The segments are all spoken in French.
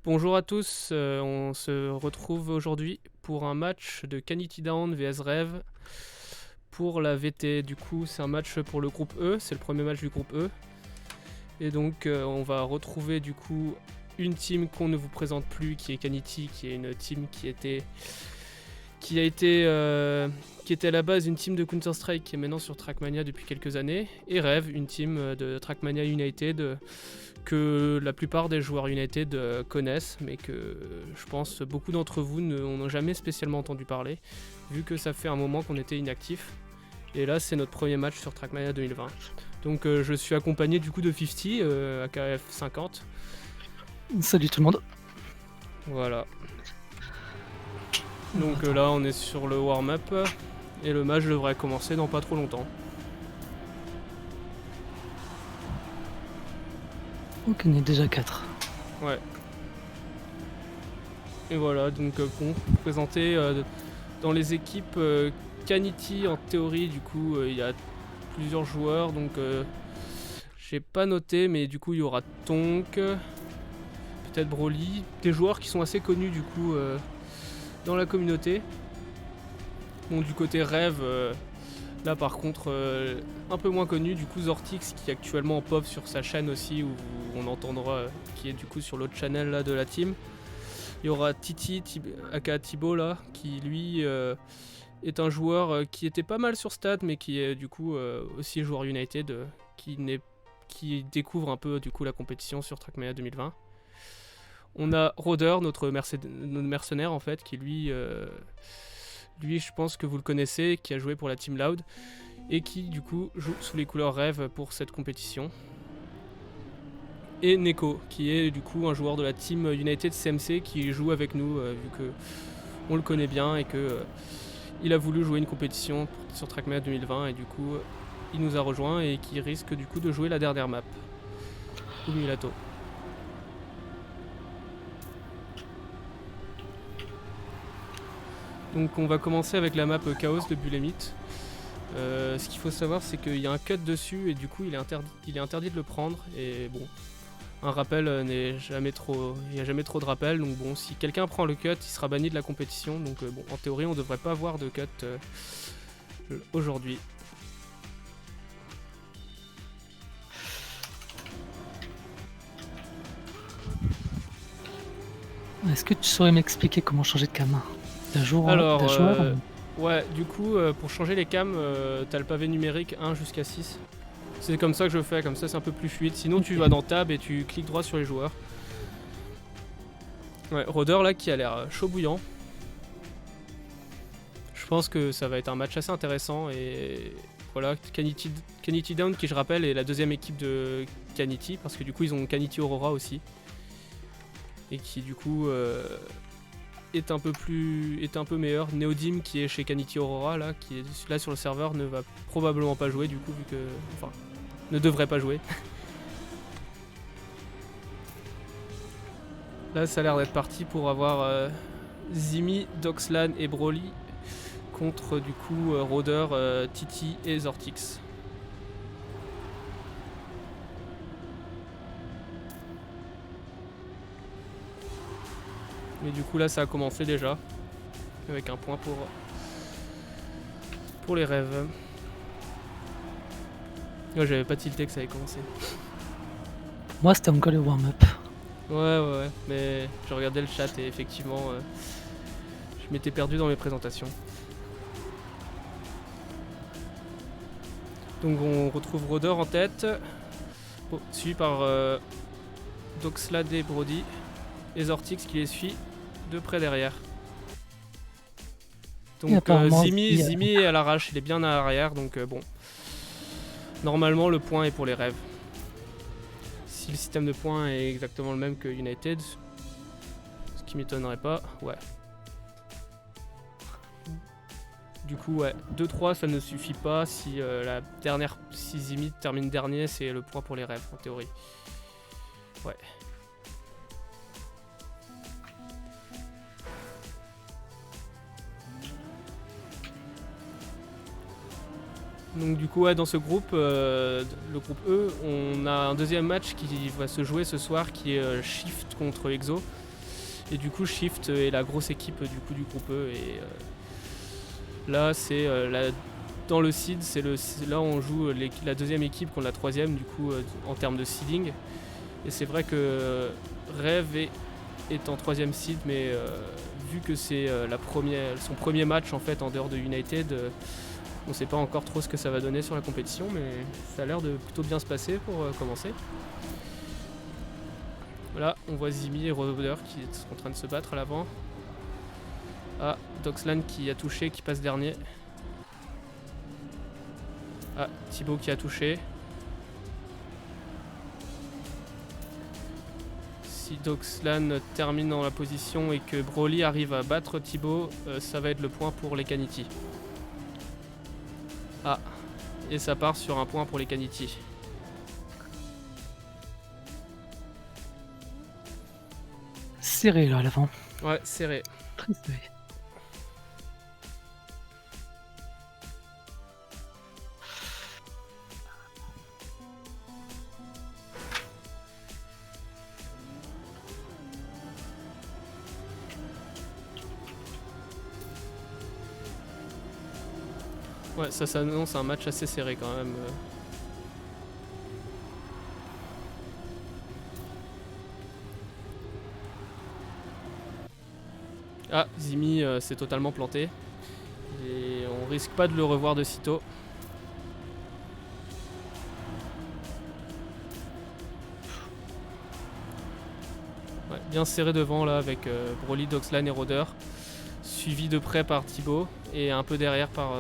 Bonjour à tous, on se retrouve aujourd'hui pour un match de Canity Down vs Rev pour la VT. Du coup, c'est un match pour le groupe E, c'est le premier match du groupe E. Et donc, on va retrouver du coup une team qu'on ne vous présente plus, qui est Canity, qui est une team qui était à la base une team de Counter-Strike qui est maintenant sur Trackmania depuis quelques années, et Rev, une team de Trackmania United que la plupart des joueurs United connaissent, mais que je pense beaucoup d'entre vous n'ont jamais spécialement entendu parler, vu que ça fait un moment qu'on était inactif. Et là, c'est notre premier match sur Trackmania 2020. Donc je suis accompagné du coup de 50, AKF 50. Salut tout le monde. Voilà. Donc là, on est sur le warm-up et le match devrait commencer dans pas trop longtemps. Ok, on est déjà 4. Ouais. Et voilà, donc pour présenter dans les équipes Canity, en théorie, du coup, il y a plusieurs joueurs, donc j'ai pas noté, mais du coup, il y aura Tonk, peut-être Broly, des joueurs qui sont assez connus, du coup, dans la communauté. Bon, du côté Rev, là par contre, un peu moins connu, du coup Zortix qui est actuellement en pop sur sa chaîne aussi, où on entendra, qui est du coup sur l'autre channel là, de la team. Il y aura Titi, aka Thibaut là, qui lui est un joueur qui était pas mal sur stat, mais qui est du coup aussi joueur United, qui découvre un peu du coup la compétition sur Trackmania 2020. On a Roder, notre mercenaire en fait, qui lui, je pense que vous le connaissez, qui a joué pour la Team Loud et qui du coup joue sous les couleurs Rev pour cette compétition. Et Neko, qui est du coup un joueur de la Team United CMC qui joue avec nous, vu que on le connaît bien et que il a voulu jouer une compétition sur Trackmania 2020 et du coup il nous a rejoint et qui risque du coup de jouer la dernière map. Milato. Donc on va commencer avec la map Chaos de Bulemite. Ce qu'il faut savoir, c'est qu'il y a un cut dessus et du coup il est interdit de le prendre. Et bon, un rappel il n'y a jamais trop de rappels. Donc bon, si quelqu'un prend le cut, il sera banni de la compétition. Donc bon, en théorie, on ne devrait pas avoir de cut aujourd'hui. Est-ce que tu saurais m'expliquer comment changer de cam d'un joueur? Alors, ouais, du coup, pour changer les cams, t'as le pavé numérique 1 jusqu'à 6. C'est comme ça que je fais, comme ça c'est un peu plus fluide. Sinon, tu vas dans Tab et tu cliques droit sur les joueurs. Ouais, Roder là qui a l'air chaud bouillant. Je pense que ça va être un match assez intéressant et voilà, Canity Down qui je rappelle est la deuxième équipe de Canity parce que du coup ils ont Canity Aurora aussi et qui du coup est un peu meilleur. Neodim qui est chez Canity Aurora là, qui est là sur le serveur, ne va probablement pas jouer du coup vu que, enfin, ne devrait pas jouer. Là ça a l'air d'être parti pour avoir Zimi, Doxlan et Broly contre du coup Roder, Titi et Zortix. Mais du coup là ça a commencé déjà avec un point pour les rêves. Ouais, j'avais pas tilté que ça avait commencé. Moi c'était encore le warm-up. Ouais, mais je regardais le chat et effectivement je m'étais perdu dans mes présentations. Donc on retrouve Roder en tête, suivi par Doxlad et Brody, et Zortix qui les suit de près derrière. Donc Zimi est à l'arrache, il est bien à l'arrière, donc bon. Normalement le point est pour les rêves. Si le système de points est exactement le même que United, ce qui m'étonnerait pas, ouais. Du coup, ouais, 2-3 ça ne suffit pas. Si si Zimi termine dernier, c'est le point pour les rêves en théorie. Ouais. Donc du coup, ouais, dans ce groupe, le groupe E, on a un deuxième match qui va se jouer ce soir, qui est Shift contre Exo. Et du coup Shift est la grosse équipe du coup du groupe E. Et là c'est dans le seed, là on joue la deuxième équipe contre la troisième du coup en termes de seeding. Et c'est vrai que Rêve est en troisième seed, mais vu que c'est son premier match en fait en dehors de United, on sait pas encore trop ce que ça va donner sur la compétition, mais ça a l'air de plutôt bien se passer pour commencer. Voilà, on voit Zimi et Roder qui sont en train de se battre à l'avant. Ah, Doxlan qui a touché, qui passe dernier. Ah, Thibaut qui a touché. Si Doxlan termine dans la position et que Broly arrive à battre Thibaut, ça va être le point pour les Kanity. Ah, et ça part sur un point pour les Kanity. Serré là à l'avant. Ouais, serré. Très serré. Ouais, ça s'annonce un match assez serré quand même. Ah, Zimi s'est totalement planté. Et on risque pas de le revoir de sitôt. Ouais, bien serré devant là avec Broly, Doxlan et Roder. Suivi de près par Thibaut et un peu derrière par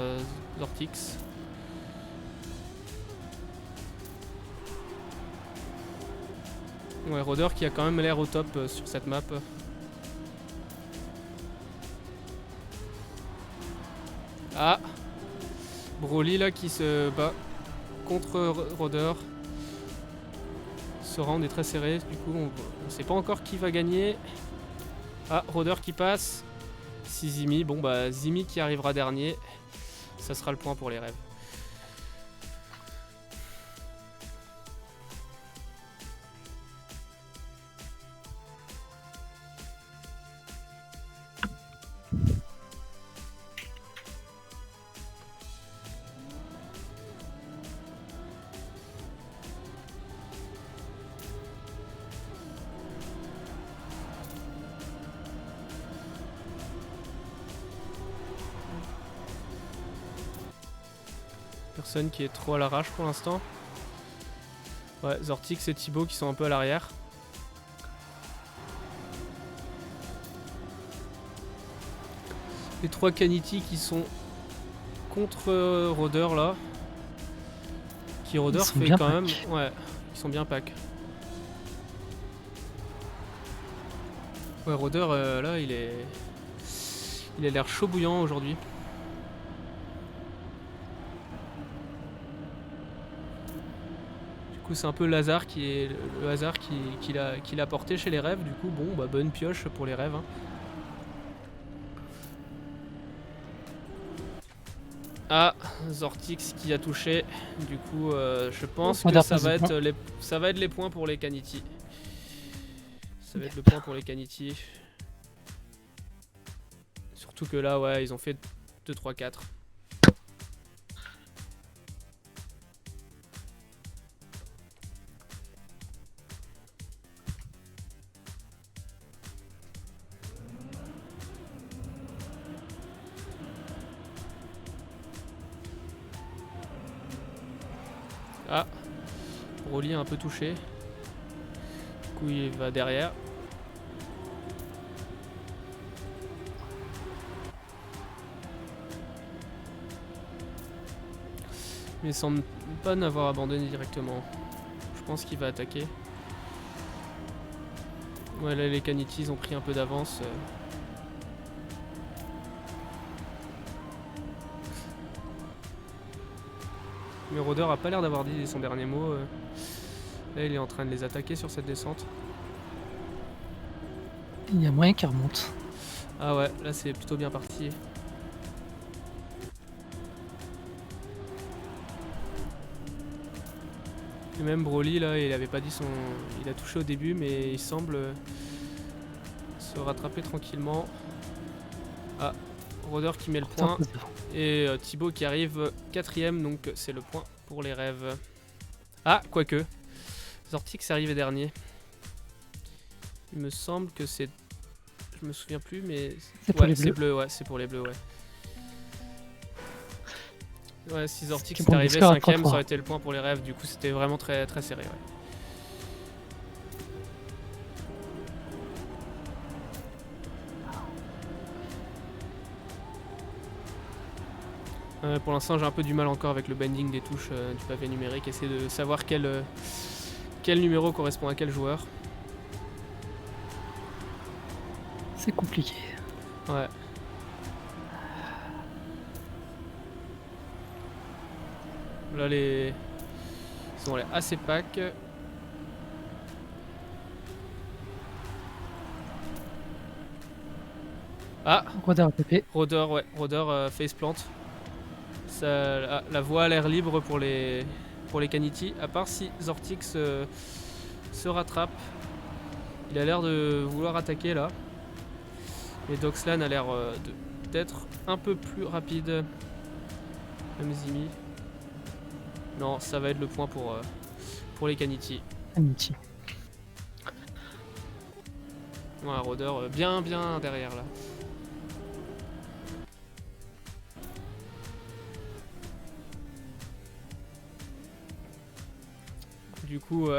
Zortix. Ouais, Roder qui a quand même l'air au top sur cette map. Ah, Broly là qui se bat contre Roder. Ce round est très serré, du coup on sait pas encore qui va gagner. Ah, Roder qui passe. Si Zimi, bon bah Zimi qui arrivera dernier. Ça sera le point pour les Rêves. Personne qui est trop à l'arrache pour l'instant. Ouais, Zortix et Thibaut qui sont un peu à l'arrière. Les trois Kanity qui sont contre Roder là. Qui Roder fait quand même. Ouais, ils sont bien pack. Ouais, Roder là il a l'air chaud bouillant aujourd'hui. Du coup c'est un peu le hasard qui l'a porté chez les Rêves. Du coup bon bah bonne pioche pour les Rêves. Hein. Ah, Zortix qui a touché. Du coup je pense que ça va être les points pour les Kanity. Ça va être le point pour les Kanity. Surtout que là ouais ils ont fait 2, 3, 4. Ah, Broly a un peu touché. Du coup il va derrière. Mais il semble pas n'avoir abandonné directement. Je pense qu'il va attaquer. Ouais là les Kanity ils ont pris un peu d'avance. Mais Roder a pas l'air d'avoir dit son dernier mot. Là il est en train de les attaquer sur cette descente. Il y a moyen qu'il remonte. Ah ouais, là c'est plutôt bien parti. Et même Broly là il avait pas dit son. Il a touché au début mais il semble se rattraper tranquillement. Ah, Roder qui met le point. Et Thibaut qui arrive 4ème, donc c'est le point pour les rêves. Ah, quoique. Zortix est arrivé dernier. Il me semble que c'est... Je me souviens plus, mais... C'est pour les bleus. Bleu, ouais, c'est pour les bleus, ouais. Ouais, si Zortix Bon, est arrivé 5ème, ça aurait été le point pour les rêves. Du coup, c'était vraiment très, très serré, ouais. Pour l'instant, j'ai un peu du mal encore avec le bending des touches du pavé numérique. Essayer de savoir quel numéro correspond à quel joueur. C'est compliqué. Ouais. Là, ils sont assez pack. Ah, Roder ATP. Roder, ouais, Roder face plant. Ça, la voie a l'air libre pour les Kanity, à part si Zortix se rattrape. Il a l'air de vouloir attaquer là. Mais Doxlan a l'air d'être un peu plus rapide. Même Zimi. Non, ça va être le point pour les Kanity. Kanity. Ouais, Roder bien derrière là. Du coup,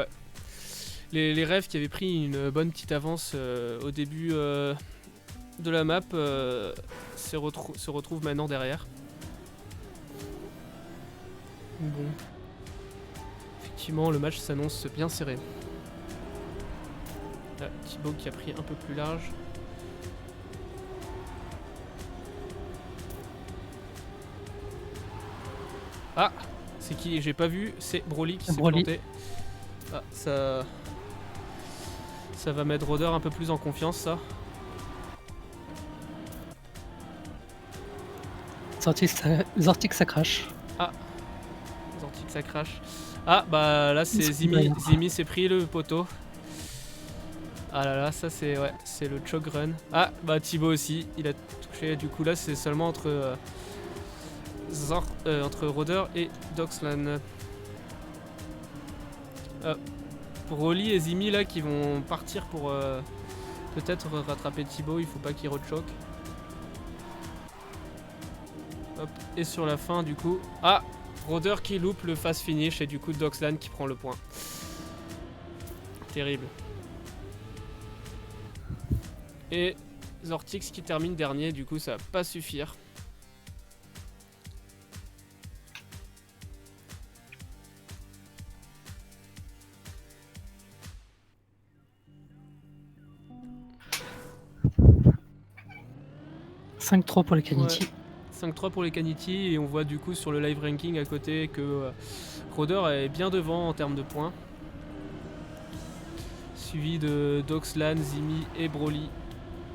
les rêves qui avaient pris une bonne petite avance au début de la map se retrouvent maintenant derrière. Bon. Effectivement, le match s'annonce bien serré. Là, Thibaut qui a pris un peu plus large. Ah, c'est qui? J'ai pas vu, c'est Broly qui s'est planté. Ah, ça va mettre Roder un peu plus en confiance, ça. Zortix ça crache. Ah, Zortix ça crache. Ah, bah là c'est Zimi. Zimi s'est pris le poteau. Ah là là, ça c'est le choke run. Ah, bah Thibaut aussi, il a touché. Du coup là c'est seulement entre Roder et Doxlan. Broly et Zimi là qui vont partir pour peut-être rattraper Thibaut, il faut pas qu'il rechoke. Hop, et sur la fin du coup... Ah, Roder qui loupe le fast finish et du coup Doxlan qui prend le point. Terrible. Et Zortix qui termine dernier, du coup ça va pas suffire. « 5-3 pour les Kanity. Ouais. 5-3 pour les Kanity et on voit du coup sur le live ranking à côté que Roder est bien devant en termes de points. Suivi de Doxlan, Zimi et Broly.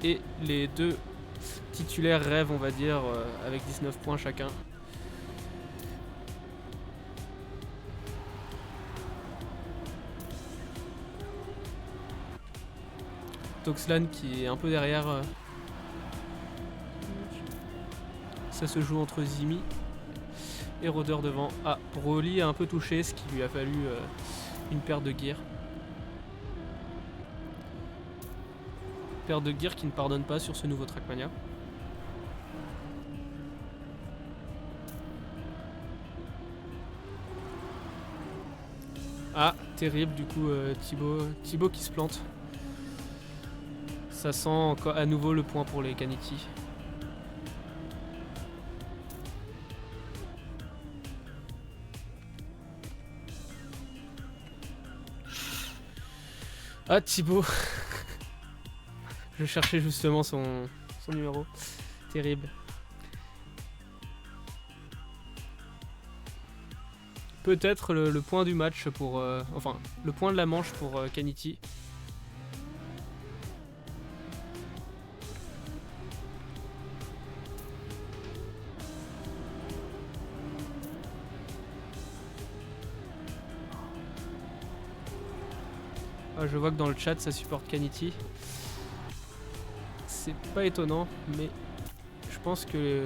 Et les deux titulaires rêves on va dire avec 19 points chacun. Doxlan qui est un peu derrière. Ça se joue entre Zimi et Roder devant. Ah, Broly a un peu touché, ce qui lui a fallu une perte de gear. Perte de gear qui ne pardonne pas sur ce nouveau Trackmania. Ah, terrible du coup Thibaut qui se plante. Ça sent encore à nouveau le point pour les Kanity. Ah, Thibaut. Je cherchais justement son numéro. Terrible. Peut-être le point du match pour... enfin, le point de la manche pour Kanity. Je vois que dans le chat ça supporte Kanity. c'est pas étonnant, mais je pense que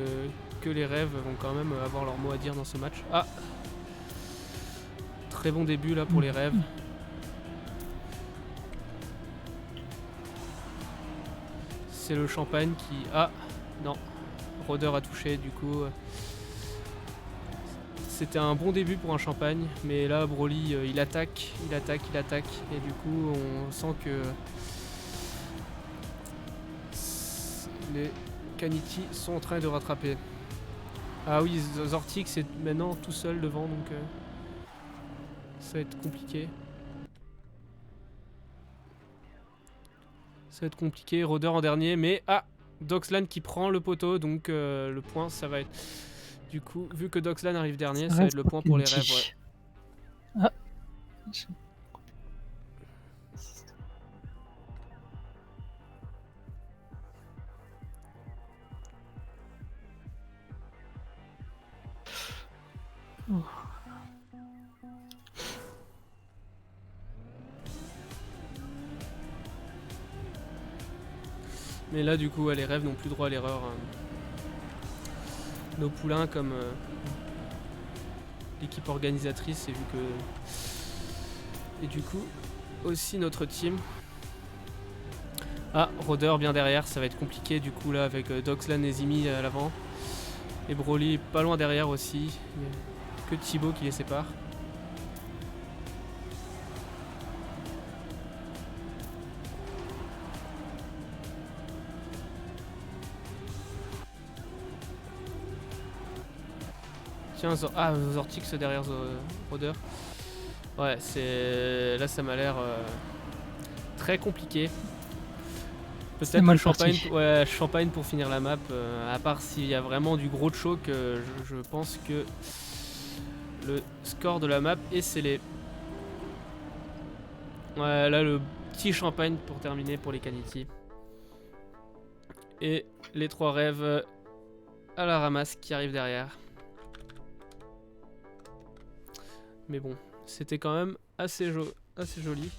les rêves vont quand même avoir leur mot à dire dans ce match. Ah, très bon début là pour les rêves. C'est le champagne qui... Ah, non, Roder a touché du coup. C'était un bon début pour un champagne, mais là Broly il attaque, et du coup on sent que les Kanity sont en train de rattraper. Ah oui, Zortix est maintenant tout seul devant, donc ça va être compliqué. Ça va être compliqué, Roder en dernier, mais Doxlan qui prend le poteau, donc le point ça va être... Du coup, vu que Doxlan arrive dernier, ça va être le point pour les rêves. Ouais. Ah. Oh. Mais là du coup les rêves n'ont plus droit à l'erreur. Nos poulains comme l'équipe organisatrice, et vu que... Et du coup aussi notre team. Ah, Roder bien derrière, ça va être compliqué du coup là avec Doxlan et Zimi à l'avant. Et Broly pas loin derrière aussi. Il n'y a que Thibaut qui les sépare. Tiens, Zortix derrière Roder. Ouais, c'est... Là ça m'a l'air très compliqué. Peut-être le champagne pour finir la map, à part s'il y a vraiment du gros choc, je pense que le score de la map est scellé. Ouais, là le petit champagne pour terminer pour les Kanity. Et les 3 rêves à la ramasse qui arrivent derrière. Mais bon, c'était quand même assez joli.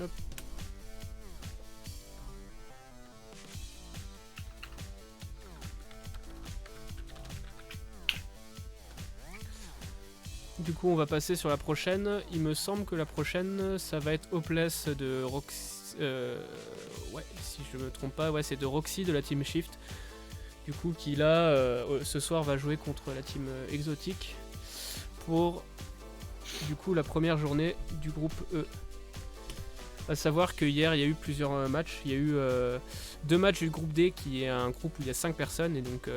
Hop. Du coup, on va passer sur la prochaine. Il me semble que la prochaine, ça va être Hopeless de Roxy. Ouais, si je me trompe pas, ouais, c'est de Roxy de la team Shift. Du coup, qui là, ce soir, va jouer contre la team Exotique pour, du coup, la première journée du groupe E. A savoir que hier, il y a eu plusieurs matchs. Il y a eu 2 matchs du groupe D, qui est un groupe où il y a 5 personnes, et donc...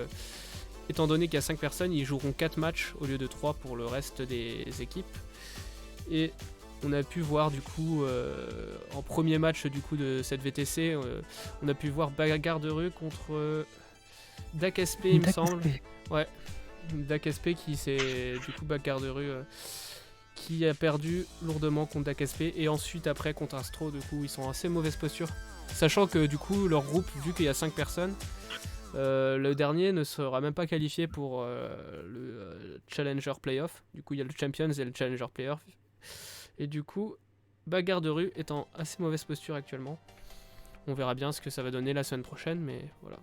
étant donné qu'il y a 5 personnes, ils joueront 4 matchs au lieu de 3 pour le reste des équipes. Et on a pu voir du coup, en premier match du coup de cette VTC, on a pu voir bagarre de rue contre DakSP, il me semble. Ouais, DakSP qui c'est du coup bagarre de rue qui a perdu lourdement contre DakSP. Et ensuite après contre Astro, du coup ils sont en assez mauvaise posture. Sachant que du coup leur groupe, vu qu'il y a 5 personnes, le dernier ne sera même pas qualifié pour le Challenger Playoff. Du coup, il y a le Champions et le Challenger Playoff. Et du coup, bagarre de rue est en assez mauvaise posture actuellement. On verra bien ce que ça va donner la semaine prochaine, mais voilà.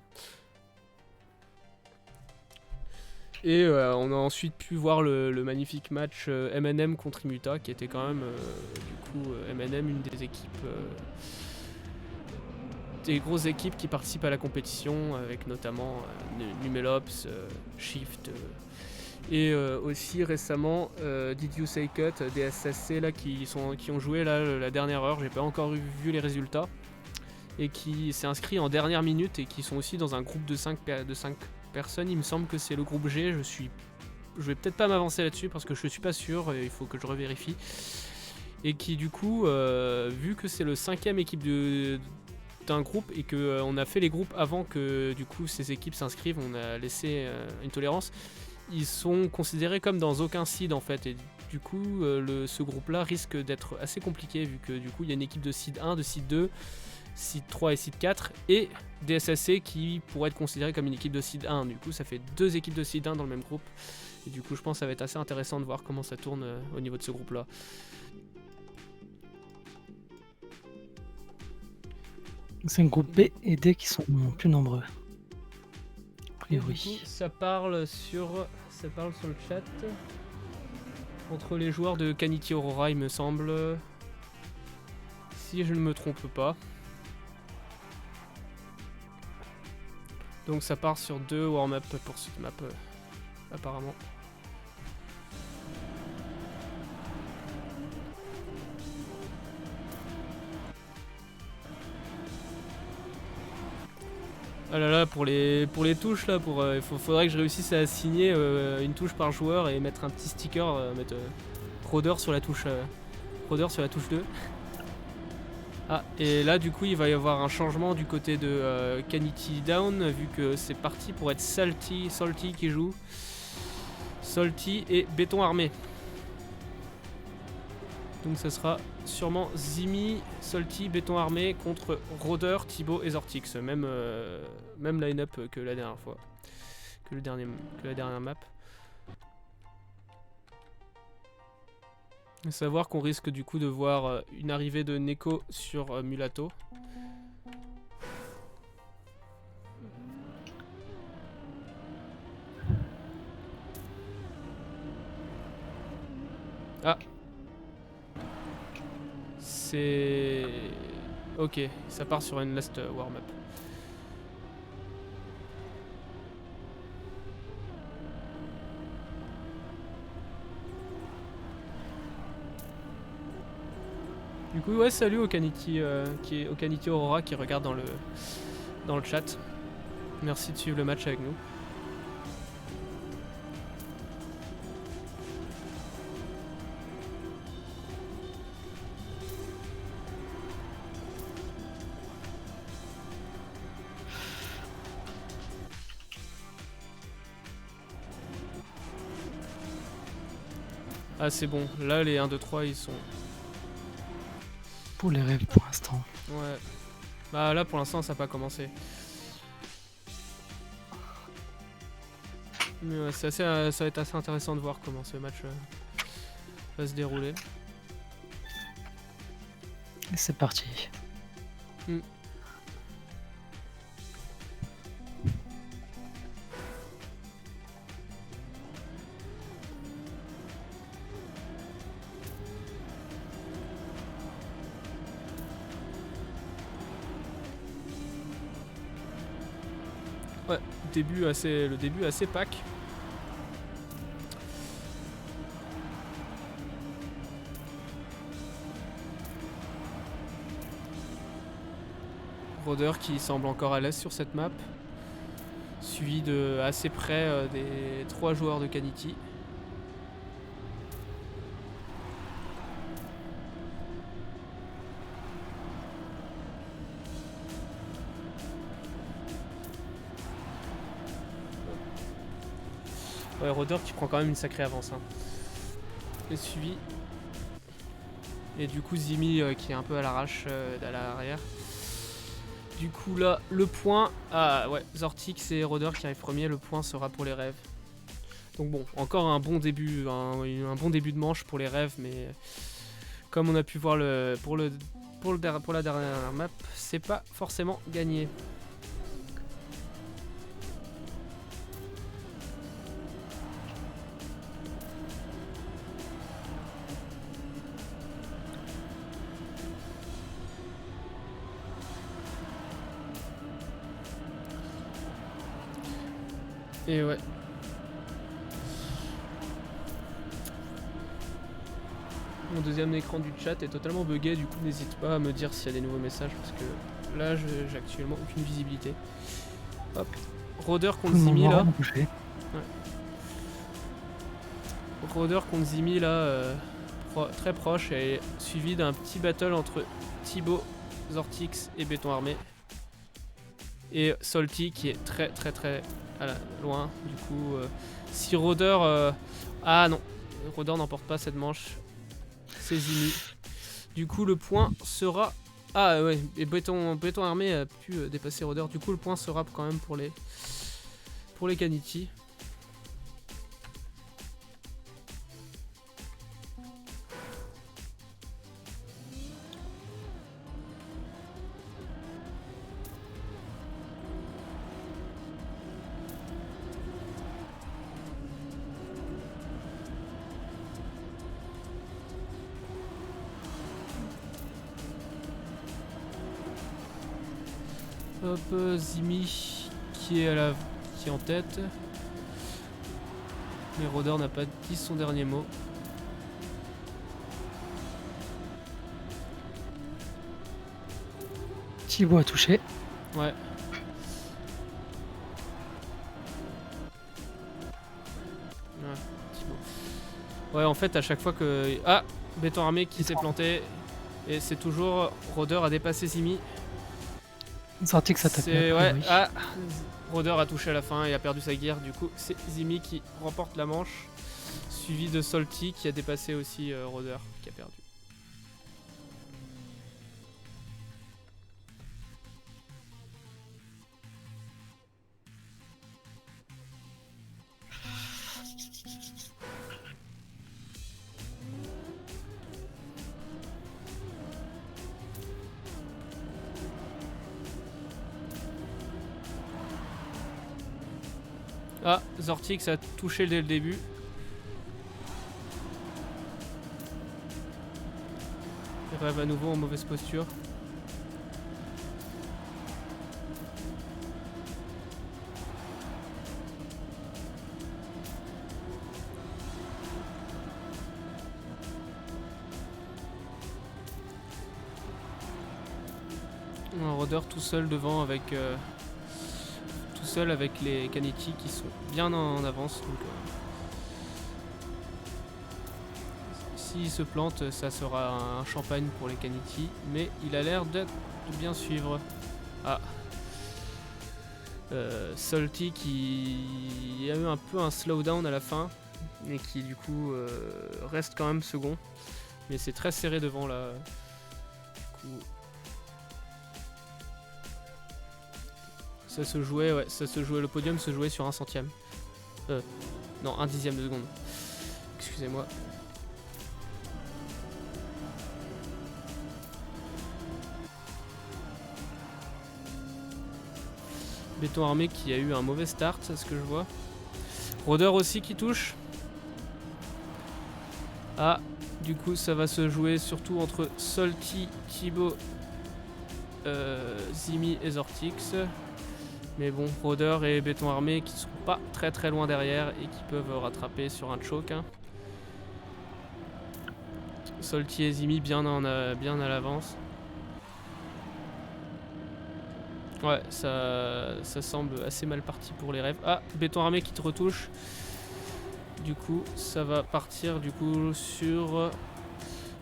Et on a ensuite pu voir le magnifique match MNM contre Imuta, qui était quand même, du coup, MNM, une des équipes... des grosses équipes qui participent à la compétition, avec notamment Numelops, Shift, et aussi récemment Did You Say Cut, des SSC là, qui ont joué là, la dernière heure. J'ai pas encore vu les résultats, et qui s'est inscrit en dernière minute, et qui sont aussi dans un groupe de 5 personnes. Il me semble que c'est le groupe G. Je vais peut-être pas m'avancer là-dessus parce que je suis pas sûr, il faut que je revérifie. Et qui du coup, vu que c'est le 5e équipe d'un groupe, et que on a fait les groupes avant que du coup ces équipes s'inscrivent, on a laissé une tolérance. Ils sont considérés comme dans aucun seed en fait, et du coup ce groupe là risque d'être assez compliqué, vu que du coup il y a une équipe de seed 1, de seed 2, seed 3 et seed 4, et des SSC qui pourraient être considérés comme une équipe de seed 1. Du coup ça fait 2 équipes de seed 1 dans le même groupe, Et du coup je pense que ça va être assez intéressant de voir comment ça tourne au niveau de ce groupe là. C'est un groupe B et D qui sont plus nombreux. A Et du priori. coup, ça parle sur le chat entre les joueurs de Kanity Aurora, il me semble, si je ne me trompe pas. Donc ça part sur 2 warm-up pour cette map, apparemment. Ah là là, pour les touches là, faudrait que je réussisse à assigner une touche par joueur et mettre un petit sticker, mettre Rôdeur sur la touche 2. Ah, et là du coup il va y avoir un changement du côté de Kanity Down, vu que c'est parti pour être Salty qui joue. Salty et Béton Armé. Donc ça sera sûrement Zimi, Salty, Béton Armé contre Rôdeur, Thibaut et Zortix. Même line-up que la dernière fois. Que la dernière map. À savoir qu'on risque du coup de voir une arrivée de Neko sur Mulato. Ah, c'est... Ok, ça part sur une last warm-up. Du coup, ouais, salut au Kanity, au Kanity Aurora qui regarde dans le chat. Merci de suivre le match avec nous. Ah c'est bon, là les 1, 2, 3 ils sont... Pour les rêves pour l'instant. Ouais. Bah là pour l'instant ça n'a pas commencé. Mais ouais, ça va être assez intéressant de voir comment ce match va se dérouler. Et c'est parti. Ouais, le début assez pack. Rôdeur qui semble encore à l'aise sur cette map. Suivi de assez près des 3 joueurs de Kanity. Ouais, Rôdeur qui prend quand même une sacrée avance. Hein. Et suivi. Et du coup Zimi qui est un peu à l'arrache à l'arrière. Du coup là, le point... Ah ouais, Zortix et Rôdeur qui arrivent premier, le point sera pour les rêves. Donc bon, encore un bon début, un bon début de manche pour les rêves, mais comme on a pu voir pour la dernière map, c'est pas forcément gagné. Et ouais. Mon deuxième écran du chat est totalement bugué, du coup n'hésite pas à me dire s'il y a des nouveaux messages parce que là j'ai actuellement aucune visibilité. Hop. Rôdeur contre Zimi là. Ouais. Rôdeur contre Zimi là, très proche et suivi d'un petit battle entre Thibaut, Zortix et Béton Armé. Et Salty qui est très loin. Du coup, si Rôdeur... Ah non, Rôdeur n'emporte pas cette manche. C'est Zimi. Du coup, le point sera... Ah ouais, et Béton Armé a pu dépasser Rôdeur. Du coup, le point sera quand même pour les Kanity. Hop, Zimi qui est en tête. Mais Roder n'a pas dit son dernier mot. Thibaut a touché. Ouais. Ouais, en fait, à chaque fois que... Ah, Béton Armé qui s'est planté. Et c'est toujours... Roder a dépassé Zimi. Sorti que ça tape. Ouais, ah, Roder a touché à la fin et a perdu sa gear. Du coup, c'est Zimi qui remporte la manche. Suivi de Salty qui a dépassé aussi Roder qui a perdu. Ah, Zortix a touché dès le début. Il rêve à nouveau en mauvaise posture. Un Roder tout seul devant avec... avec les Kaneki qui sont bien en avance. Donc, s'il se plante, ça sera un champagne pour les Kaneki. Mais il a l'air de bien suivre. Ah. Salty qui a eu un peu un slowdown à la fin. Et qui du coup reste quand même second. Mais c'est très serré devant là. Du coup, ça se jouait, ouais, le podium se jouait sur 1 centième. Non, 1 dixième de seconde. Excusez-moi. Béton Armé qui a eu un mauvais start, c'est ce que je vois. Roder aussi qui touche. Ah, du coup ça va se jouer surtout entre Salty, Thibaut, Zimi et Zortix. Mais bon, Roder et Béton Armé qui sont pas très loin derrière et qui peuvent rattraper sur un choke. Hein. Salty et Zimi bien à l'avance. Ouais, ça semble assez mal parti pour les rêves. Ah, Béton Armé qui te retouche. Du coup, ça va partir du coup sur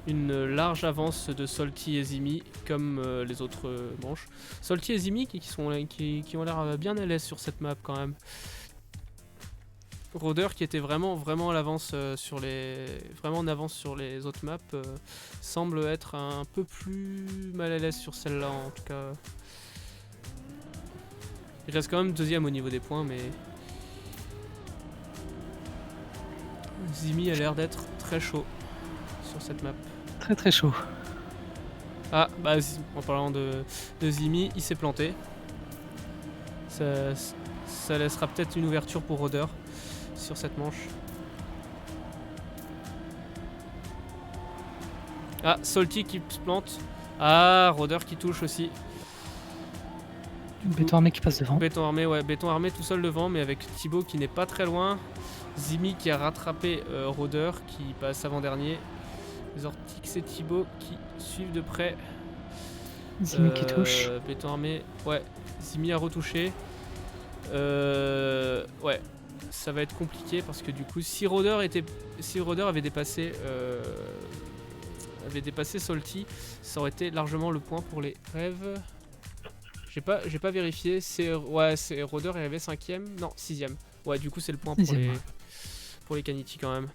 une large avance de Salty et Zimi comme les autres manches. Salty et Zimi qui ont l'air bien à l'aise sur cette map quand même. Roder qui était vraiment à l'avance vraiment en avance sur les autres maps semble être un peu plus mal à l'aise sur celle-là en tout cas. Il reste quand même deuxième au niveau des points mais Zimi a l'air d'être très chaud sur cette map. Très chaud. Ah, bah en parlant de Zimi, il s'est planté. Ça laissera peut-être une ouverture pour Roder sur cette manche. Ah, Salty qui se plante. Ah, Roder qui touche aussi. Béton Armé qui passe devant. Béton Armé, ouais, Béton Armé tout seul devant, mais avec Thibaut qui n'est pas très loin. Zimi qui a rattrapé Roder qui passe avant-dernier. Zortix et Thibaut qui suivent de près. Zimi qui touche. Béton Armé, ouais. Zimi a retouché. Ouais, ça va être compliqué parce que du coup, si Roder avait dépassé Salty, ça aurait été largement le point pour les rêves. J'ai pas vérifié. C'est Roder est arrivé 5ème, non 6ème. Ouais, du coup c'est le point pour les Kaneki quand même.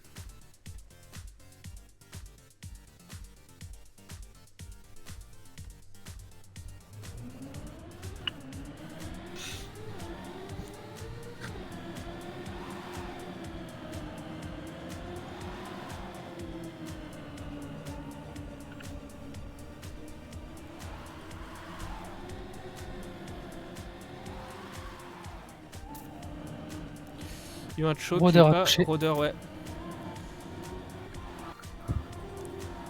Il y a eu un choke. Roder a touché. Roder, ouais.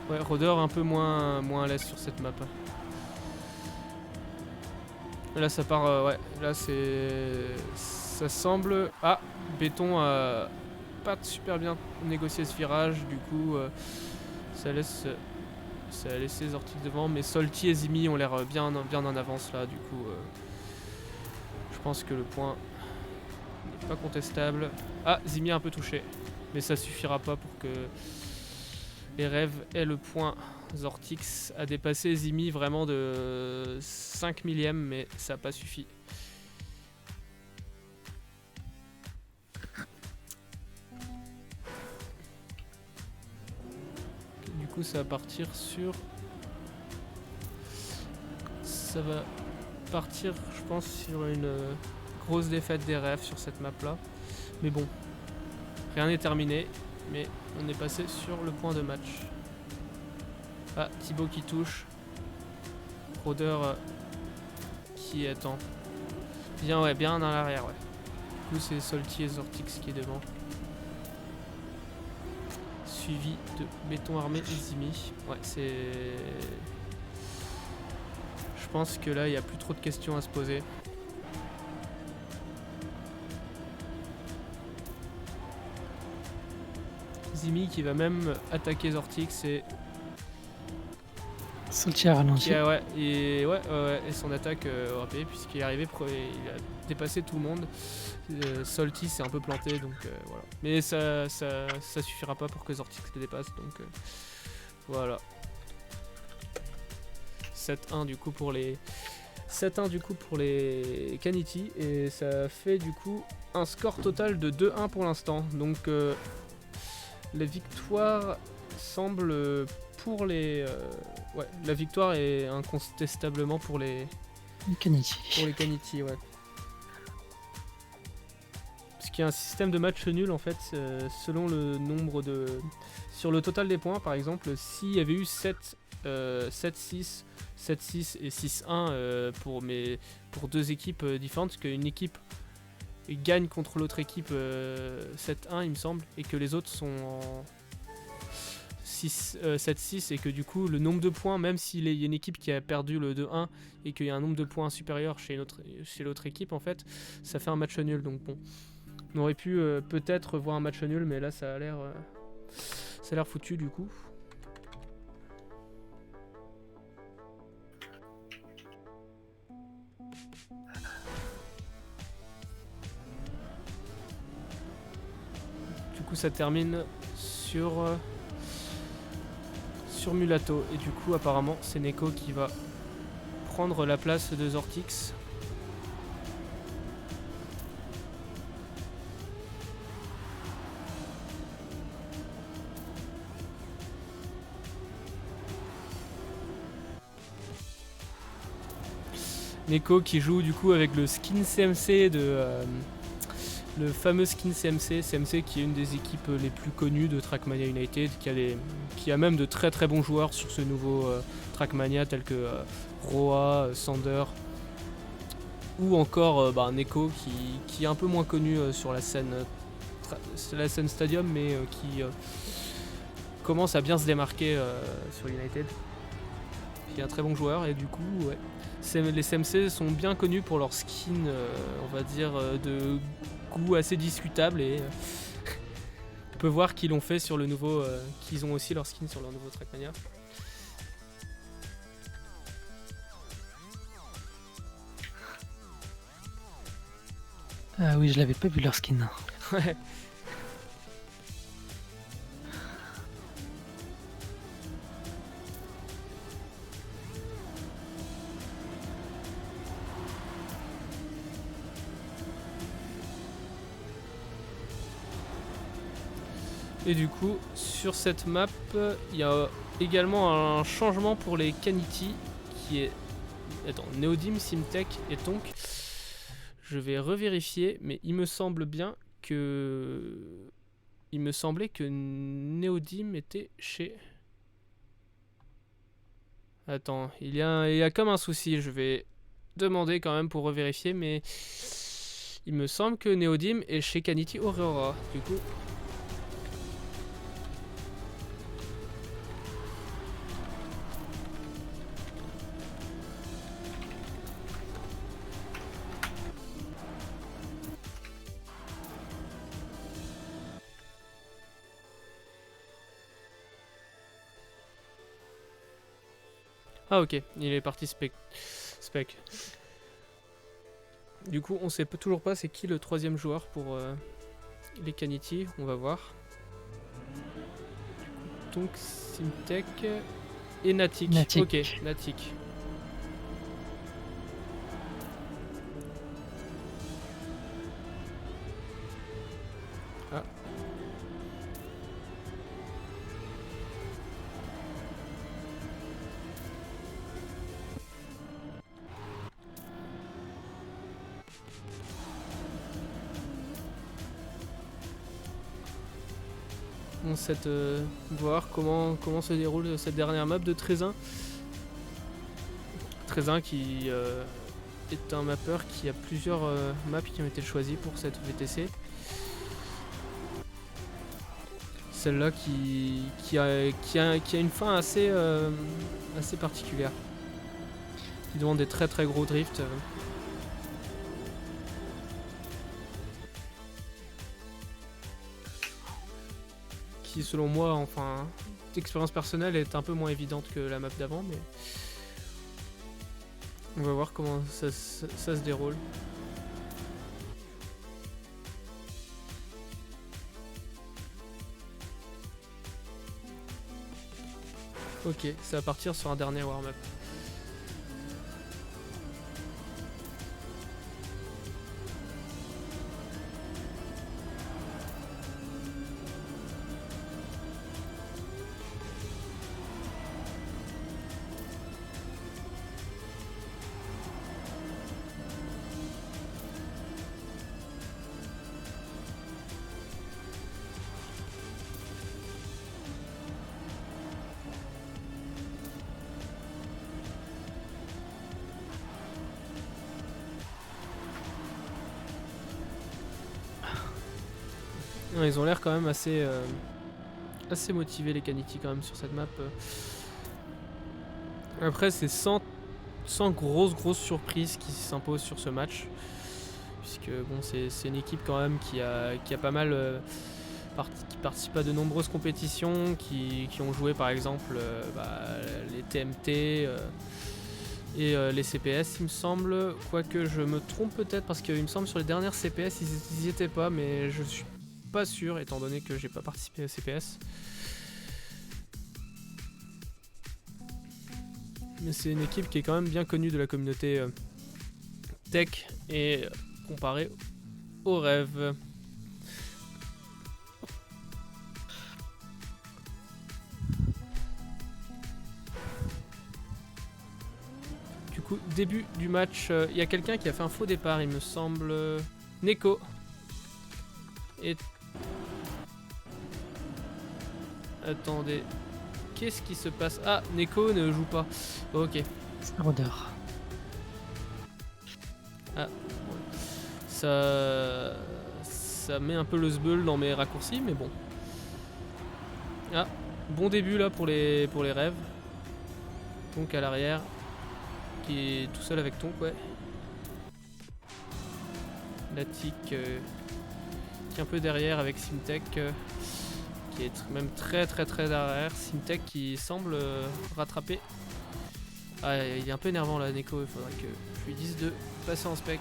Ouais, Roder un peu moins à l'aise sur cette map. Là ça part, ouais, là c'est... Ça semble... Ah, Béton a pas super bien négocié ce virage, du coup ça laisse... Ça a laissé Zortix devant, mais Salty et Zimi ont l'air bien en avance là, du coup je pense que le point n'est pas contestable. Ah, Zimi a un peu touché, mais ça suffira pas pour que les rêves aient le point. Zortix a dépassé Zimi vraiment de 5 millièmes, mais ça n'a pas suffi. Du coup, ça va partir sur... Ça va partir, je pense, sur une grosse défaite des rêves sur cette map là. Mais bon, rien n'est terminé, mais on est passé sur le point de match. Ah, Thibaut qui touche. Rôdeur qui attend. Bien, ouais, bien dans l'arrière, ouais. Du coup, c'est Salty et Zortix qui est devant. Suivi de Béton Armé et Zimi. Ouais, c'est... Je pense que là, il n'y a plus trop de questions à se poser. Zimi qui va même attaquer Zortix et... Salty a ralenti. Ouais, et son attaque aura payé puisqu'il est arrivé, il a dépassé tout le monde. Salty s'est un peu planté, donc voilà. Mais ça suffira pas pour que Zortix le dépasse, donc voilà. 7-1 du coup pour les 7-1 du coup pour les Kanity, et ça fait du coup un score total de 2-1 pour l'instant. Donc la victoire semble pour les ouais, la victoire est incontestablement pour les Kanity. Pour les Kanity, ouais. Parce qu'il y a un système de match nul en fait, selon le nombre de... Sur le total des points par exemple, s'il y avait eu 7-6, 7-6 et 6-1 pour deux équipes différentes, parce qu'une équipe gagne contre l'autre équipe 7-1 il me semble, et que les autres sont en 7-6, et que du coup le nombre de points, même s'il y a une équipe qui a perdu le 2-1 et qu'il y a un nombre de points supérieur chez l'autre équipe, en fait ça fait un match nul. Donc bon, on aurait pu peut-être voir un match nul, mais là ça a l'air foutu du coup. Du coup ça termine sur Mulato, et du coup apparemment c'est Neko qui va prendre la place de Zortix. Neko qui joue du coup avec le skin CMC de le fameux skin CMC qui est une des équipes les plus connues de Trackmania United, qui a même de très très bons joueurs sur ce nouveau Trackmania, tels que Roa, Sander, ou encore Neko qui est un peu moins connu sur la scène Stadium, mais qui commence à bien se démarquer sur United, qui est un très bon joueur. Et du coup ouais, les CMC sont bien connus pour leur skin, on va dire de goût assez discutable, et on peut voir qu'ils l'ont fait sur le nouveau, qu'ils ont aussi leur skin sur leur nouveau Trackmania. Ah oui, je l'avais pas vu leur skin. Ouais. Et du coup, sur cette map, il y a également un changement pour les Kanity, qui est... Attends, Neodim, Simtech et Tonk. Je vais revérifier, mais il me semble bien que... Il me semblait que Neodim était chez... Attends, il y a comme un souci, je vais demander quand même pour revérifier, mais... Il me semble que Neodim est chez Kanity Aurora, du coup... Ah ok, il est parti spec. Du coup, on sait toujours pas c'est qui le troisième joueur pour les Kanity. On va voir. Donc Simtek et Natik. Natik. Ok, Natik. Ah. On va voir comment se déroule cette dernière map de Trézin. Trézin qui est un mapper qui a plusieurs maps qui ont été choisies pour cette VTC. Celle-là qui a une fin assez particulière. Qui demande des très gros drifts. Qui selon moi, enfin, d'expérience personnelle est un peu moins évidente que la map d'avant, mais on va voir comment ça se déroule. Ok, ça va partir sur un dernier warm-up. Non, ils ont l'air quand même assez motivés les Kanity quand même sur cette map. Après c'est sans grosse surprise qui s'impose sur ce match. Puisque bon c'est une équipe quand même qui a pas mal qui participe à de nombreuses compétitions, qui ont joué par exemple les TMT et les CPS il me semble. Quoique je me trompe peut-être parce qu'il me semble sur les dernières CPS ils y étaient pas, mais je suis pas sûr étant donné que j'ai pas participé aux CPS. Mais c'est une équipe qui est quand même bien connue de la communauté tech et comparée aux rêves. Du coup, début du match, il y a quelqu'un qui a fait un faux départ, il me semble. Neko. Et attendez, qu'est-ce qui se passe? Ah, Neko ne joue pas. Ok. Rodeur. Ah, ça met un peu le sbeul dans mes raccourcis, mais bon. Ah, bon début là pour les rêves. Tonk à l'arrière, qui est tout seul avec Tonk, ouais. Natik qui est un peu derrière avec Simtek. Qui est même très derrière. Simtek qui semble rattraper. Ah, il est un peu énervant là, Neko. Il faudrait que je lui dise de passer en spec.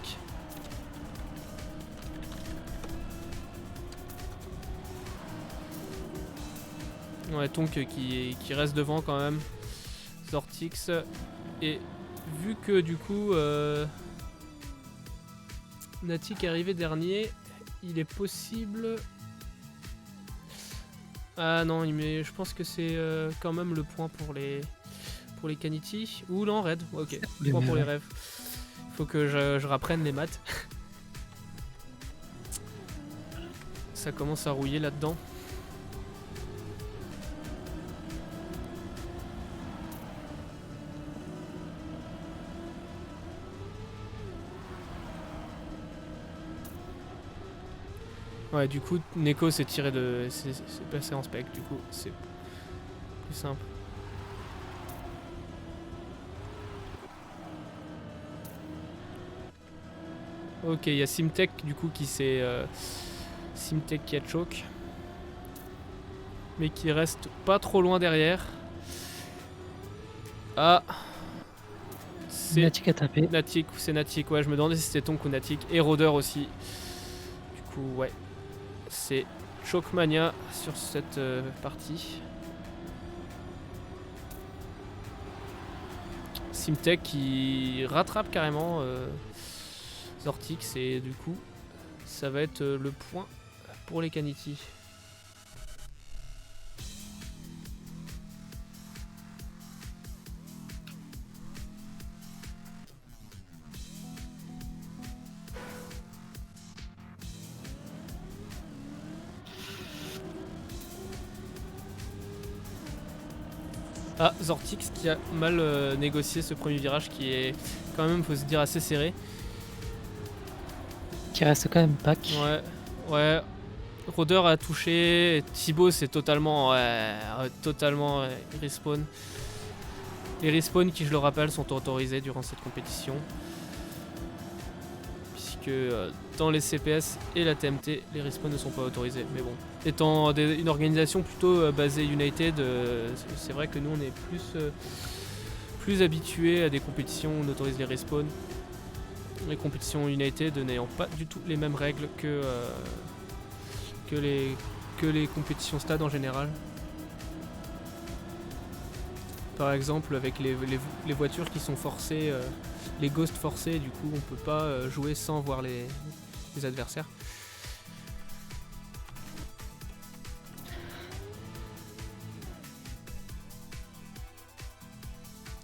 Ouais, Tonk qui reste devant quand même. Zortix. Et vu que du coup Natik est arrivé dernier, il est possible. Ah non, je pense que c'est quand même le point pour les Kanity. Ou non, Red. Ok, point pour les rêves. Faut que je rapprenne les maths. Ça commence à rouiller là-dedans. Ouais, du coup, Neko s'est tiré c'est passé en spec, du coup, c'est plus simple. Ok, il y a Simtek, du coup, qui s'est... Simtek qui a choke. Mais qui reste pas trop loin derrière. Ah, C'est Natic a tapé. Natic, c'est Natic, ouais, je me demandais si c'était Tonk ou Natic. Et Rôdeur aussi. Du coup, ouais. C'est Chokemania sur cette partie. Simtek qui rattrape carrément Zortix et du coup, ça va être le point pour les Kanity. Ah, Zortix qui a mal négocié ce premier virage qui est quand même, faut se dire, assez serré. Qui reste quand même pack. Ouais, ouais. Rôdeur a touché, Thibaut c'est totalement, totalement respawn. Les respawns qui, je le rappelle, sont autorisés durant cette compétition. Puisque dans les CPS et la TMT, les respawns ne sont pas autorisés. Mais bon, étant une organisation plutôt basée United, c'est vrai que nous on est plus habitués à des compétitions où on autorise les respawns. Les compétitions United n'ayant pas du tout les mêmes règles que les compétitions stade en général. Par exemple avec les voitures qui sont forcées, les ghosts forcés, du coup on peut pas jouer sans voir les adversaires.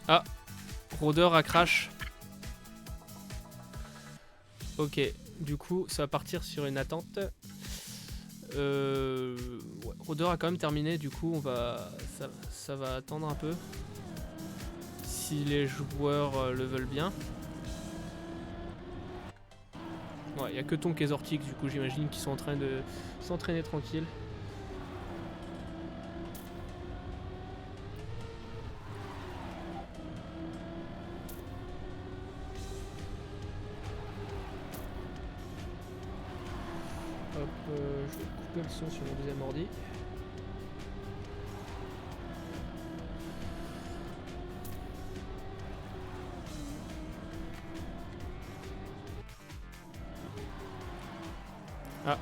Ah, Rôdeur a crash. Ok, du coup ça va partir sur une attente. Ouais, Rôdeur a quand même terminé, du coup ça va attendre un peu. Si les joueurs le veulent bien. Ouais, il n'y a que Tonk et Zortix, du coup j'imagine qu'ils sont en train de s'entraîner tranquille. Hop, je vais couper le son sur mon deuxième ordi. Ah.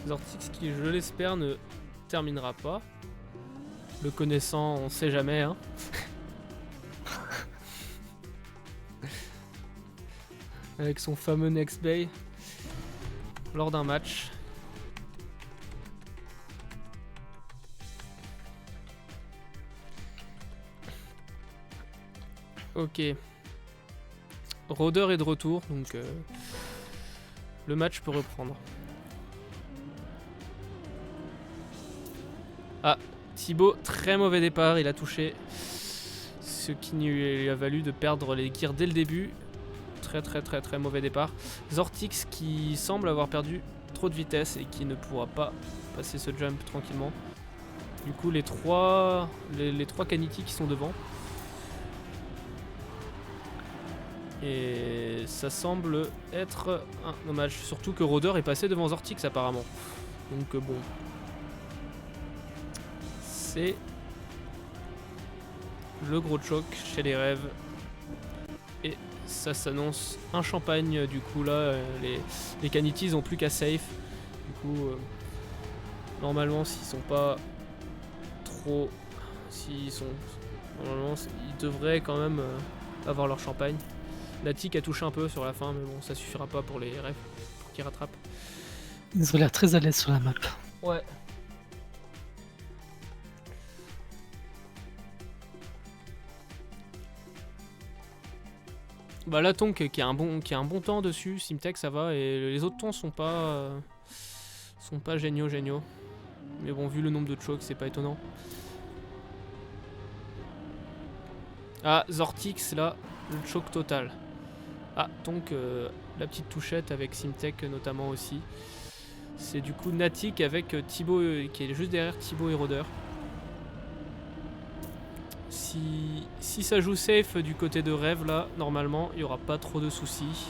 Zortix qui, je l'espère, ne terminera pas. Le connaissant, on sait jamais, hein. Avec son fameux Next Bay lors d'un match. Ok. Rôdeur est de retour, donc le match peut reprendre. Ah, Thibaut, très mauvais départ, il a touché. Ce qui lui a valu de perdre les gears dès le début. Très mauvais départ. Zortix qui semble avoir perdu trop de vitesse et qui ne pourra pas passer ce jump tranquillement. Du coup les trois Kanity qui sont devant. Et ça semble être un dommage. Surtout que Rôdeur est passé devant Zortix apparemment. Donc bon. C'est le gros choc chez les rêves. Et ça s'annonce un champagne. Du coup là, les Kanity ils ont plus qu'à safe. Du coup, normalement s'ils sont pas trop... Normalement ils devraient quand même avoir leur champagne. Natic a touché un peu sur la fin, mais bon, ça suffira pas pour les rêves, pour qu'ils rattrapent. Ils ont l'air très à l'aise sur la map. Ouais. Bah là, Tonk qui a un bon temps dessus, Simtek ça va, et les autres temps sont pas géniaux. Mais bon, vu le nombre de chokes, c'est pas étonnant. Ah, Zortix là, le choke total. Ah, donc la petite touchette avec Simtek notamment aussi. C'est du coup Natic avec Thibaut qui est juste derrière Thibaut et Rôdeur. Si ça joue safe du côté de Rêve là, normalement il n'y aura pas trop de soucis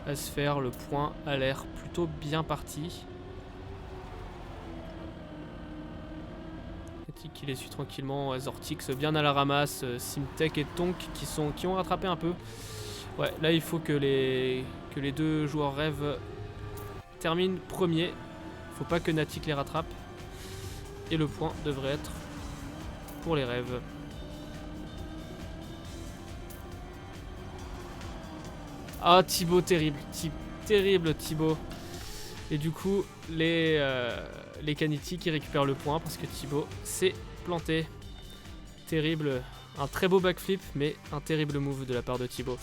à se faire. Le point a l'air plutôt bien parti. Et Natic qui les suit tranquillement, Zortix bien à la ramasse, Simtek et Tonk qui ont rattrapé un peu. Ouais, là il faut que les deux joueurs rêves terminent premier. Faut pas que Natic les rattrape. Et le point devrait être pour les rêves. Ah, Thibaut, terrible. Terrible Thibaut. Et du coup, les Kanity qui récupèrent le point parce que Thibaut s'est planté. Terrible. Un très beau backflip, mais un terrible move de la part de Thibaut.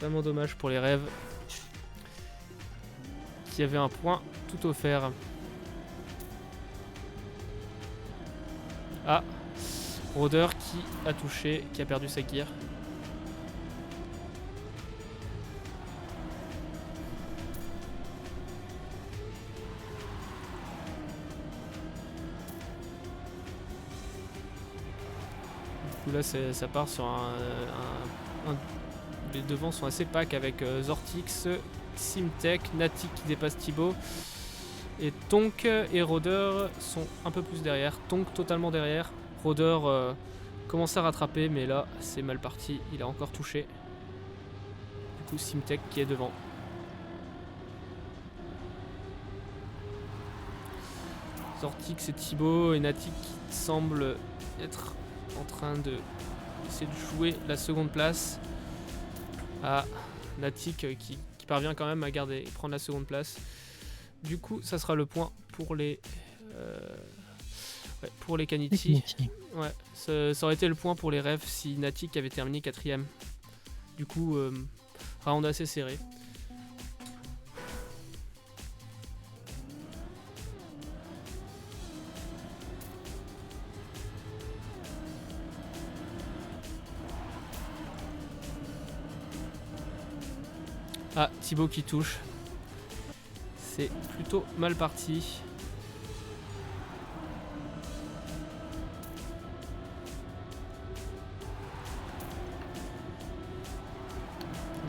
Vraiment dommage pour les rêves qui avaient un point tout offert. Ah, Rôdeur qui a touché, qui a perdu sa gear. Du coup là ça part sur les devants sont assez pack avec Zortix, Simtek, Natic qui dépasse Thibaut. Et Tonk et Rôdeur sont un peu plus derrière. Tonk totalement derrière. Rôdeur commence à rattraper, mais là c'est mal parti. Il a encore touché. Du coup, Simtek qui est devant. Zortix et Thibaut et Natic qui semblent être en train de essayer de jouer la seconde place. Ah, Natic qui parvient quand même à prendre la seconde place. Du coup, ça sera le point pour les Kanity. Ouais, ça aurait été le point pour les rêves si Natic avait terminé 4ème. Du coup, round assez serré. Ah, Thibaut qui touche. C'est plutôt mal parti.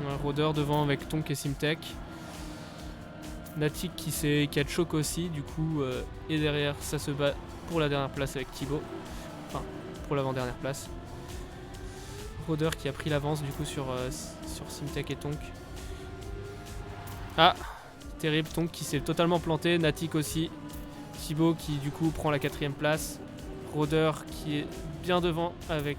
Un Rôdeur devant avec Tonk et Simtek. Natic qui a choc aussi, du coup, et derrière, ça se bat pour la dernière place avec Thibaut. Enfin, pour l'avant-dernière place. Rôdeur qui a pris l'avance du coup sur Simtek et Tonk. Ah, terrible, Tonk qui s'est totalement planté, Natic aussi. Thibaut qui du coup prend la 4ème place. Rôdeur qui est bien devant avec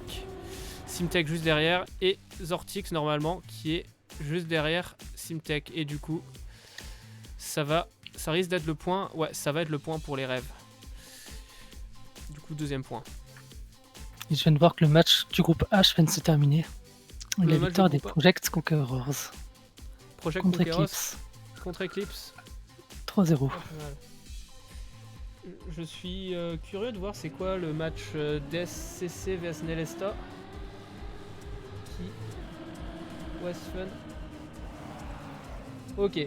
Simtek juste derrière. Et Zortix normalement qui est juste derrière Simtek. Et du coup, ça risque d'être le point. Ouais, ça va être le point pour les rêves. Du coup, 2ème point. Et je viens de voir que le match du groupe H vient de se terminer. La victoire des Project Conquerors. Project contre Conquerors Eclipse. Contre Eclipse. 3-0. Je suis curieux de voir c'est quoi le match DSCC vs Nelesta. Qui was fun. Ok.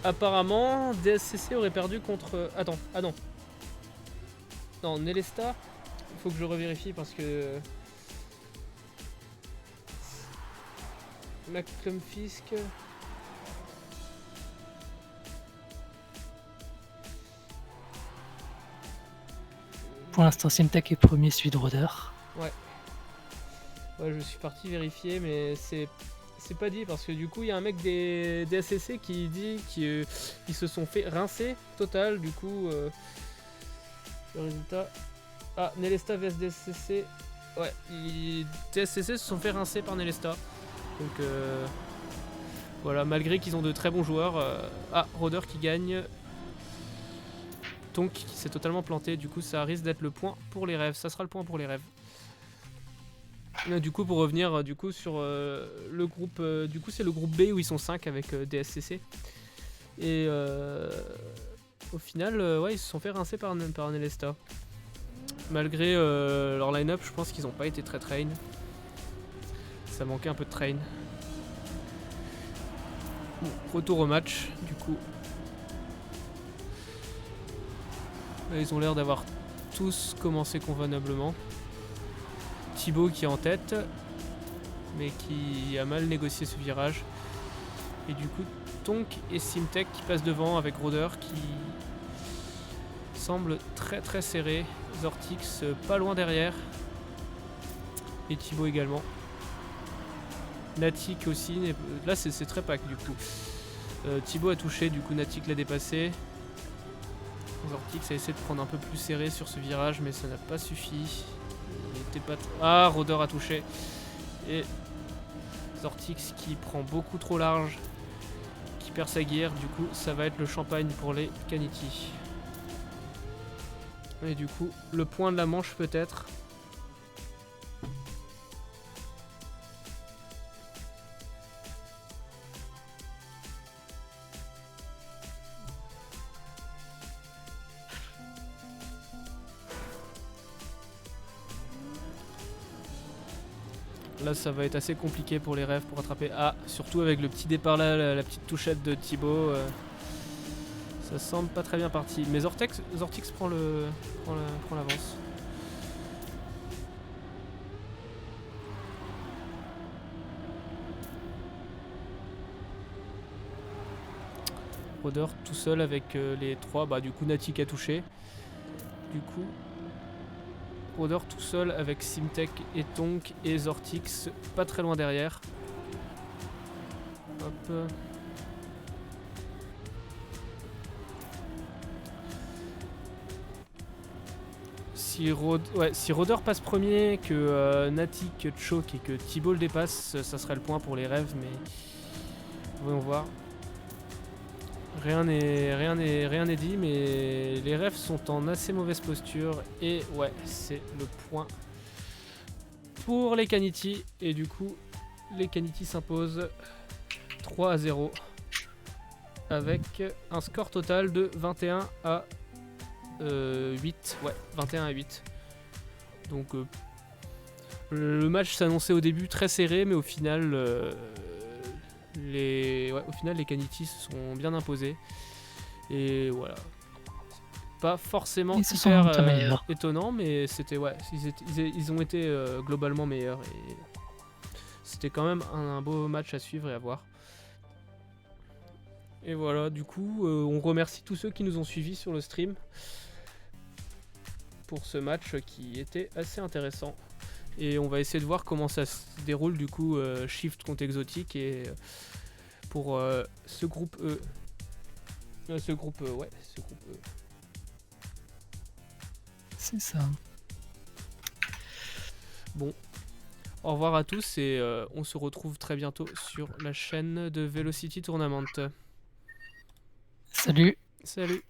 Apparemment, DSCC aurait perdu contre... Attends, ah non. Non, Nelesta. Il faut que je revérifie parce que... McClumfisk... Pour l'instant, Simtek est premier, suivi de Rôdeur. Ouais. Ouais, je suis parti vérifier, mais c'est pas dit parce que du coup, il y a un mec des DSCC qui dit qu'ils se sont fait rincer total. Du coup, le résultat. Ah, Nelesta vs DSCC. Ouais, DSCC se sont fait rincer par Nelesta. Donc, voilà, malgré qu'ils ont de très bons joueurs. Ah, Rôdeur qui gagne. Tonk qui s'est totalement planté, du coup ça risque d'être le point pour les rêves, ça sera le point pour les rêves. Du coup pour revenir du coup sur le groupe, du coup c'est le groupe B où ils sont 5 avec DSCC. Et au final ouais ils se sont fait rincer par Nelesta. Malgré leur line-up je pense qu'ils n'ont pas été très train. Ça manquait un peu de train. Bon, retour au match du coup. Ils ont l'air d'avoir tous commencé convenablement. Thibaut qui est en tête. mais qui a mal négocié ce virage. Et du coup, Tonk et Simtek qui passent devant avec Roder qui semble très très serré. Zortix pas loin derrière. Et Thibaut également. Natik aussi. Là c'est très pack du coup. Thibaut a touché, du coup Natik l'a dépassé. Zortix a essayé de prendre un peu plus serré sur ce virage, mais ça n'a pas suffi. Il était pas ah, Roder a touché. Et Zortix qui prend beaucoup trop large, qui perd sa gear. Du coup, ça va être le champagne pour les Kanity. Et du coup, le point de la manche peut-être. Là ça va être assez compliqué pour les rêves pour rattraper. Ah, surtout avec le petit départ là, la petite touchette de Thibaut. Ça semble pas très bien parti. Mais Zortix prend l'avance. Roder tout seul avec les 3. Bah du coup Natik a touché. Du coup Roder tout seul avec Simtek et Tonk et Zortix pas très loin derrière. Hop. Si Roder passe premier, que Natik choke et que Thibaut le dépasse, ça serait le point pour les rêves, mais voyons voir. Rien n'est dit, mais les rêves sont en assez mauvaise posture. Et ouais, c'est le point pour les Kanity. Et du coup, les Kanity s'imposent 3-0 avec un score total de 21 à 8. Ouais, 21 à 8. Donc le match s'annonçait au début très serré, mais au final... les Kanity se sont bien imposés. Et voilà. Pas forcément hyper étonnant, mais c'était ils ont été globalement meilleurs. Et c'était quand même un beau match à suivre et à voir. Et voilà, du coup, on remercie tous ceux qui nous ont suivis sur le stream pour ce match qui était assez intéressant. Et on va essayer de voir comment ça se déroule du coup Shift contre Exotique et pour ce groupe E. Ce groupe E. C'est ça. Bon. Au revoir à tous et on se retrouve très bientôt sur la chaîne de Velocity Tournament. Salut. Salut.